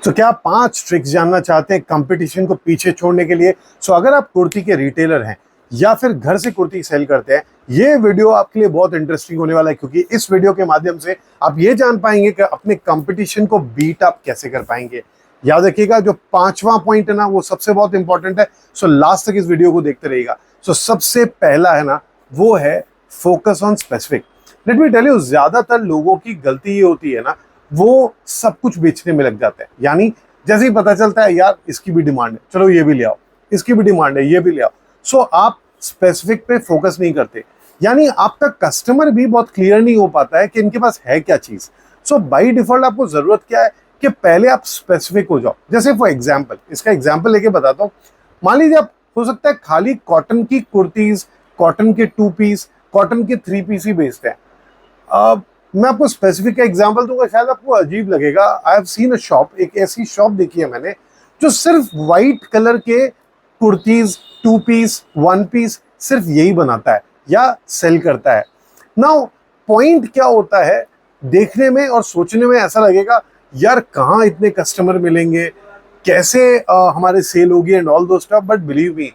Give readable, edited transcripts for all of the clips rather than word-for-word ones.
तो क्या आप 5 ट्रिक्स जानना चाहते हैं कंपटीशन को पीछे छोड़ने के लिए? अगर आप कुर्ती के रिटेलर हैं या फिर घर से कुर्ती सेल करते हैं, ये वीडियो आपके लिए बहुत इंटरेस्टिंग होने वाला है, क्योंकि इस वीडियो के माध्यम से आप ये जान पाएंगे कि अपने कंपटीशन को बीट आप कैसे कर पाएंगे। याद रखिएगा, जो 5वां पॉइंट है ना, वो सबसे बहुत इंपॉर्टेंट है। लास्ट तक इस वीडियो को देखते रहिएगा। सबसे पहला है ना, वो है focus on specific. Let me tell you, ज्यादातर लोगों की गलती ये होती है ना, वो सब कुछ बेचने में लग जाते हैं। यानी जैसे ही पता चलता है यार इसकी भी डिमांड है, चलो ये भी ले आओ, इसकी भी डिमांड है, ये भी ले आओ। आप स्पेसिफिक पे फोकस नहीं करते, यानी आपका कस्टमर भी बहुत क्लियर नहीं हो पाता है कि इनके पास है क्या चीज। बाई डिफॉल्ट आपको जरूरत क्या है कि पहले आप स्पेसिफिक हो जाओ। जैसे फॉर एग्जाम्पल, इसका एग्जाम्पल लेके बताता हूँ। मान लीजिए आप, हो सकता है खाली कॉटन की कुर्तीज, कॉटन के 2 पीस, कॉटन के 3 पीस ही बेचते हैं। मैं आपको स्पेसिफिक एग्जांपल दूंगा, शायद आपको अजीब लगेगा। I have seen a shop, एक ऐसी शॉप देखी है मैंने जो सिर्फ वाइट कलर के कुर्तीज, 2 पीस, 1 पीस सिर्फ यही बनाता है या सेल करता है। नाउ पॉइंट क्या होता है, देखने में और सोचने में ऐसा लगेगा यार कहाँ इतने कस्टमर मिलेंगे, कैसे हमारे सेल होगी एंड ऑल दो स्टफ। बट बिलीव मी,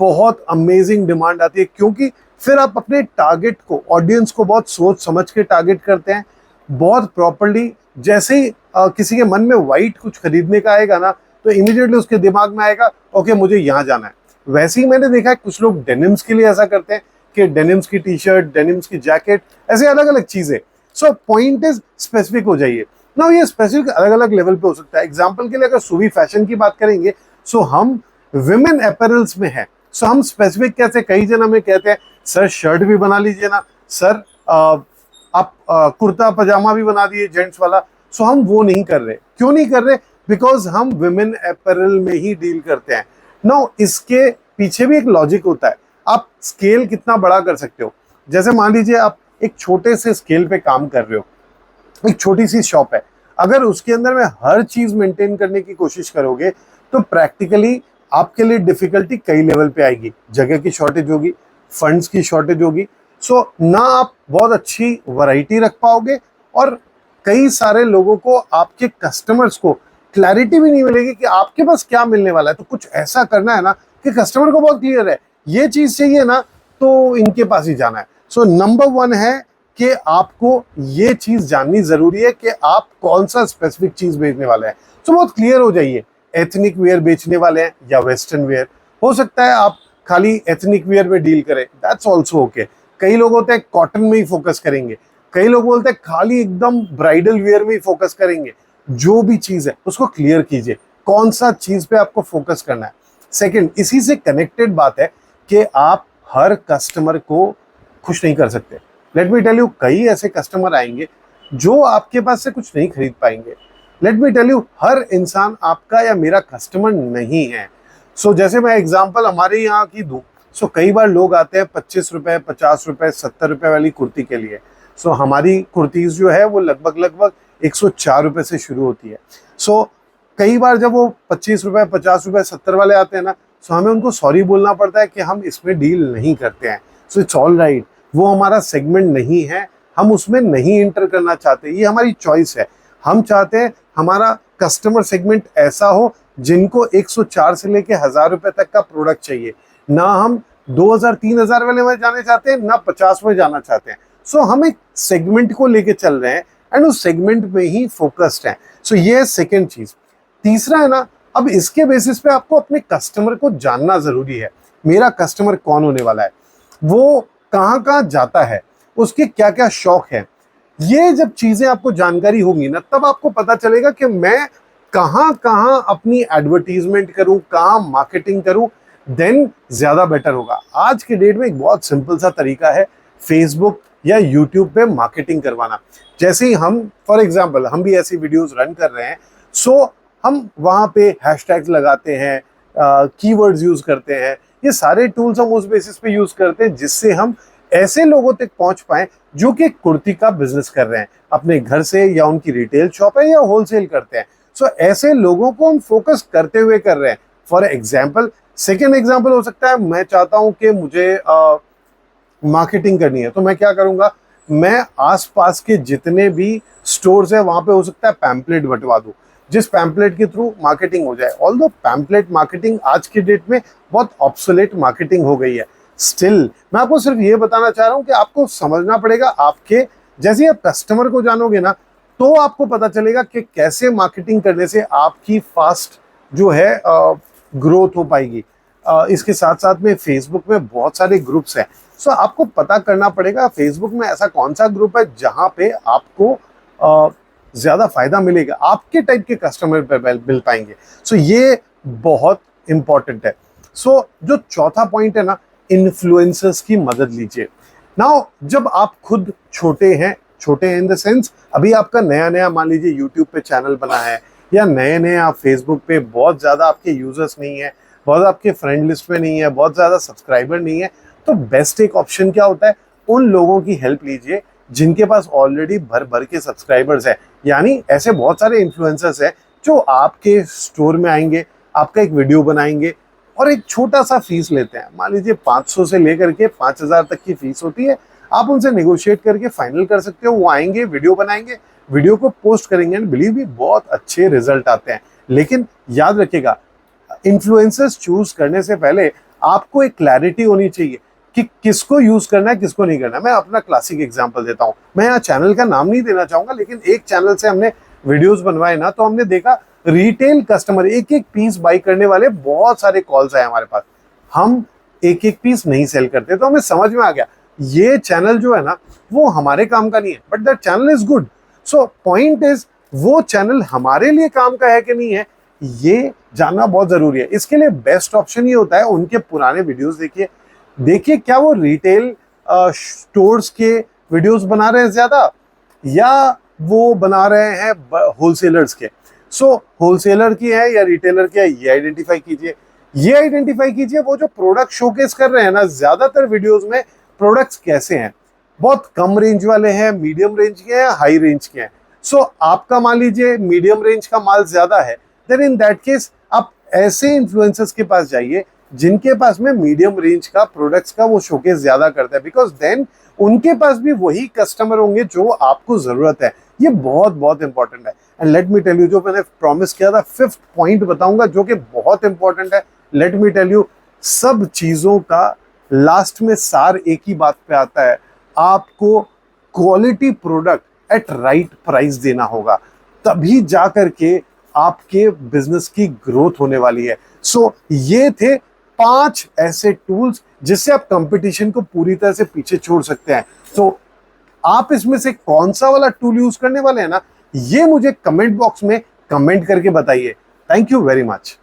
बहुत अमेजिंग डिमांड आती है, क्योंकि फिर आप अपने टारगेट को, ऑडियंस को बहुत सोच समझ के टारगेट करते हैं, बहुत प्रॉपर्ली। जैसे ही किसी के मन में वाइट कुछ खरीदने का आएगा ना, तो इमीडिएटली उसके दिमाग में आएगा ओके मुझे यहाँ जाना है। वैसे ही मैंने देखा है कुछ लोग डेनिम्स के लिए ऐसा करते हैं कि डेनिम्स की टी शर्ट, डेनिम्स की जैकेट, ऐसे अलग अलग चीजें। पॉइंट इज स्पेसिफिक हो जाइए ना। ये स्पेसिफिक अलग अलग लेवल पे हो सकता है। एग्जाम्पल के लिए अगर सुवी फैशन की बात करेंगे, हम विमेन अपैरल्स में है। हम स्पेसिफिक कैसे, कई जन हमें कहते हैं सर शर्ट भी बना लीजिए ना, सर आप कुर्ता पजामा भी बना दिए जेंट्स वाला। हम वो नहीं कर रहे। क्यों नहीं कर रहे? बिकॉज हम विमेन अपैरल में ही डील करते हैं। नो, इसके पीछे भी एक लॉजिक होता है। आप स्केल कितना बड़ा कर सकते हो। जैसे मान लीजिए आप एक छोटे से स्केल पे काम कर रहे हो, एक छोटी सी शॉप है। अगर उसके अंदर में हर चीज मेंटेन करने की कोशिश करोगे तो प्रैक्टिकली आपके लिए डिफिकल्टी कई लेवल पे आएगी। जगह की शॉर्टेज होगी, फंड्स की शॉर्टेज होगी। ना आप बहुत अच्छी वैरायटी रख पाओगे, और कई सारे लोगों को, आपके कस्टमर्स को क्लैरिटी भी नहीं मिलेगी कि आपके पास क्या मिलने वाला है। तो कुछ ऐसा करना है ना कि कस्टमर को बहुत क्लियर है ये चीज चाहिए ना, तो इनके पास ही जाना है। नंबर 1 है कि आपको ये चीज जाननी जरूरी है कि आप कौन सा स्पेसिफिक चीज बेचने वाले हैं। बहुत क्लियर हो जाइए। एथनिक वेयर बेचने वाले हैं या वेस्टर्न वेयर, हो सकता है आप खाली एथनिक वेयर में डील करें, दैट्स ऑल्सो ओके। कई लोग होते हैं कॉटन में ही फोकस करेंगे, कई लोग बोलते हैं खाली एकदम ब्राइडल वेयर में ही फोकस करेंगे। जो भी चीज है उसको क्लियर कीजिए, कौन सा चीज पे आपको फोकस करना है। सेकंड, इसी से कनेक्टेड बात है कि आप हर कस्टमर को खुश नहीं कर सकते। लेट मी टेल यू, कई ऐसे कस्टमर आएंगे जो आपके पास से कुछ नहीं खरीद पाएंगे। लेट मी टेल यू, हर इंसान आपका या मेरा कस्टमर नहीं है। जैसे मैं एग्जांपल हमारे यहाँ की दूं, कई बार लोग आते हैं 25 रुपए, 50 रुपए, 70 रुपए वाली कुर्ती के लिए। हमारी कुर्तीज जो है वो लगभग 104 रुपए से शुरू होती है। कई बार जब वो 25 रुपए, 50 रुपए, 70 वाले आते हैं ना, हमें उनको सॉरी बोलना पड़ता है कि हम इसमें डील नहीं करते हैं। इट्स ऑल राइट, वो हमारा सेगमेंट नहीं है, हम उसमें नहीं इंटर करना चाहते, ये हमारी चॉइस है। हम चाहते हैं हमारा कस्टमर सेगमेंट ऐसा हो जिनको 104 से लेके 1000 रुपए तक का प्रोडक्ट चाहिए। ना हम 2000 3000 वाले में जाने चाहते हैं, ना 50 में जाना चाहते हैं। हम एक सेगमेंट को लेके चल रहे हैं एंड उस सेगमेंट में ही फोकस्ड हैं। ये है सेकेंड चीज। तीसरा है ना, अब इसके बेसिस पे आपको अपने कस्टमर को जानना जरूरी है। मेरा कस्टमर कौन होने वाला है, वो कहाँ कहाँ जाता है, उसके क्या क्या शौक है। ये जब चीजें आपको जानकारी होंगी ना, तब आपको पता चलेगा कि मैं कहाँ कहाँ अपनी एडवर्टीजमेंट करूं, कहाँ मार्केटिंग करूं, देन ज्यादा बेटर होगा। आज के डेट में एक बहुत सिंपल सा तरीका है, फेसबुक या यूट्यूब पे मार्केटिंग करवाना। जैसे ही हम, फॉर एग्जाम्पल, हम भी ऐसी वीडियोस रन कर रहे हैं, हम वहां पे हैशटैग्स लगाते हैं, कीवर्ड्स यूज करते हैं। ये सारे टूल्स हम उस बेसिस पे यूज करते हैं जिससे हम ऐसे लोगों तक पहुंच पाए जो कि कुर्ती का बिजनेस कर रहे हैं अपने घर से, या उनकी रिटेल शॉप है या होलसेल करते हैं। ऐसे लोगों को हम फोकस करते हुए कर रहे हैं। फॉर एग्जाम्पल, सेकेंड एग्जाम्पल हो सकता है, मैं चाहता हूं कि मुझे मार्केटिंग करनी है, तो मैं क्या करूंगा, मैं आसपास के जितने भी स्टोर्स है वहां पे हो सकता है पैम्पलेट बंटवा दूं। जिस पैम्पलेट के थ्रू मार्केटिंग हो जाए। ऑल्दो पैम्पलेट मार्केटिंग आज की डेट में बहुत ऑब्सोलेट मार्केटिंग हो गई है, स्टिल मैं आपको सिर्फ ये बताना चाह रहा हूं कि आपको समझना पड़ेगा। आपके जैसे आप कस्टमर को जानोगे ना, तो आपको पता चलेगा कि कैसे मार्केटिंग करने से आपकी फास्ट जो है ग्रोथ हो पाएगी। इसके साथ साथ में फेसबुक में बहुत सारे ग्रुप्स हैं, सो आपको पता करना पड़ेगा फेसबुक में ऐसा कौन सा ग्रुप है जहां पे आपको ज्यादा फायदा मिलेगा, आपके टाइप के कस्टमर पे मिल पाएंगे। सो ये बहुत इंपॉर्टेंट है। सो जो चौथा पॉइंट है ना, इन्फ्लुएंसर्स की मदद लीजिए। नाउ जब आप खुद छोटे हैं इन द सेंस अभी आपका नया नया मान लीजिए यूट्यूब पे चैनल बना है, या नए नए आप फेसबुक पे बहुत ज़्यादा आपके यूजर्स नहीं है, बहुत आपके फ्रेंड लिस्ट में नहीं है, बहुत ज़्यादा सब्सक्राइबर नहीं है, तो बेस्ट एक ऑप्शन क्या होता है, उन लोगों की हेल्प लीजिए जिनके पास ऑलरेडी भर भर के सब्सक्राइबर्स है। यानी ऐसे बहुत सारे इन्फ्लुएंसर्स हैं जो आपके स्टोर में आएंगे, आपका एक वीडियो बनाएंगे और एक छोटा सा फीस लेते हैं। मान लीजिए 500 से लेकर के 5000 तक की फीस होती है। आप उनसे नेगोशिएट करके फाइनल कर सकते हो। वो आएंगे, वीडियो बनाएंगे, वीडियो को पोस्ट करेंगे एंड बिलीव मी बहुत अच्छे रिजल्ट आते हैं। लेकिन याद रखिएगा, इन्फ्लुएंसर्स चूज करने से पहले आपको एक क्लैरिटी होनी चाहिए कि किसको यूज करना है, किसको नहीं करना है। मैं अपना क्लासिक एग्जांपल देता हूं। मैं यहाँ चैनल का नाम नहीं देना चाहूंगा, लेकिन एक चैनल से हमने वीडियोस बनवाए ना, तो हमने देखा रिटेल कस्टमर एक एक पीस बाई करने वाले बहुत सारे कॉल्स आए हमारे पास। हम एक एक पीस नहीं सेल करते, तो हमें समझ में आ गया ये चैनल जो है ना वो हमारे काम का नहीं है, but that channel is good. So point is वो चैनल हमारे लिए काम का है कि नहीं है, ये जानना बहुत जरूरी है। इसके लिए बेस्ट ऑप्शन ये होता है उनके पुराने वीडियोस देखिए क्या वो रिटेल स्टोर्स के वीडियोस बना रहे हैं ज्यादा, या वो बना रहे हैं होलसेलर्स के। सो होलसेलर की है या रिटेलर की है, ये आइडेंटिफाई कीजिए। वो जो प्रोडक्ट शोकेस कर रहे हैं ना, ज्यादातर वीडियोस में प्रोडक्ट्स कैसे हैं, बहुत कम रेंज वाले हैं, मीडियम रेंज के हैं, हाई रेंज के हैं। सो आपका मान लीजिए मीडियम रेंज का माल ज्यादा है, देन इन दैट केस आप ऐसे इन्फ्लुएंसर्स के पास जाइए जिनके पास में मीडियम रेंज का प्रोडक्ट्स का वो शोकेस ज्यादा करता है, बिकॉज देन उनके पास भी वही कस्टमर होंगे जो आपको जरूरत है। ये बहुत बहुत इंपॉर्टेंट है। And let me tell you, जो मैंने प्रॉमिस किया था, 5th पॉइंट बताऊंगा जो कि बहुत इंपॉर्टेंट है। लेट मी टेल यू, सब चीजों का लास्ट में सार एक ही बात पे आता है, आपको quality product at right price देना होगा, तभी जा करके आपके बिजनेस की ग्रोथ होने वाली है। सो ये थे 5 ऐसे टूल्स जिससे आप कंपटीशन को पूरी तरह से पीछे छोड़ सकते हैं। तो आप इसमें से कौन सा वाला टूल यूज करने वाले हैं ना, ये मुझे कमेंट बॉक्स में कमेंट करके बताइए। Thank you very much.